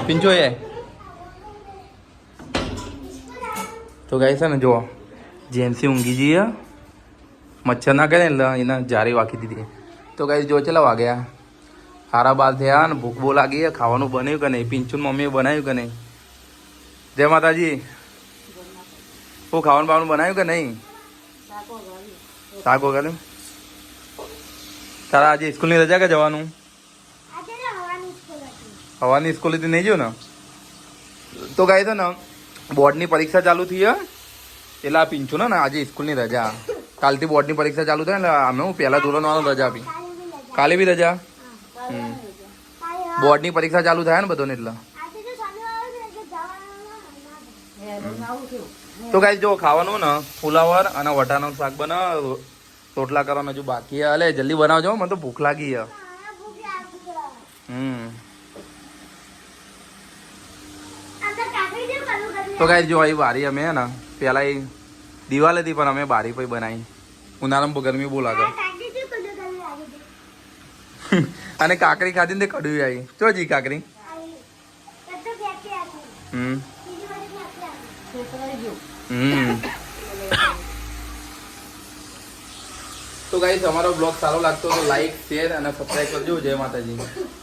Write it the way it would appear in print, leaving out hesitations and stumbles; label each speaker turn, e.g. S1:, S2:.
S1: પિંચો એ તો ગાય છે ને જો જેન્સી ઊંઘી જઈએ મચ્છર ના કરે એટલે એને જારી વાંકી દીધી તો ગાય જો ચેલા વાગ્યા 12:30 થયા ને ભૂખ બહુ લાગી ખાવાનું બનાવ્યું કે નહીં પિંચુન મમ્મીએ બનાવ્યું કે નહીં જય માતાજી શું ખાવાનું બાવાનું બનાવ્યું કે નહીં શાક વગાડ્યું તારા આજે સ્કૂલની રજા કે જવાનું હવાની સ્કૂલ થી નહીં જો ને તો ગાય છે ને બોર્ડની પરીક્ષા ચાલુ થઈ એટલે આ પિંચું ને આજે સ્કૂલની રજા કાલથી બોર્ડની પરીક્ષા ચાલુ થાય એટલે અમે હું પહેલા ધોરણવાળો રજા આપી કાલે બી રજા બોર્ડની પરીક્ષા ચાલુ થાય ને બધોને એટલે તો ગાય જો ખાવાનું ને ફુલાવર અને વટાણાનું શાક બનાવ રોટલા કરવાના હજુ બાકી અલે જલ્દી બનાવજો મને તો ભૂખ લાગી તો ગાય જો અહીં બારી અમે ને પેલા એ દિવાલ હતી પણ અમે બારી પછી બનાવી ઉનાળામાં ગરમી બહુ લાગે અને કાકરી ખાધી ને તે કડવી આવી ચો જી કાકરી તો ગાઈસ અમારો બ્લોગ સારો લાગતો તો લાઈક શેર અને સબસ્ક્રાઈબ કરજો જય માતાજી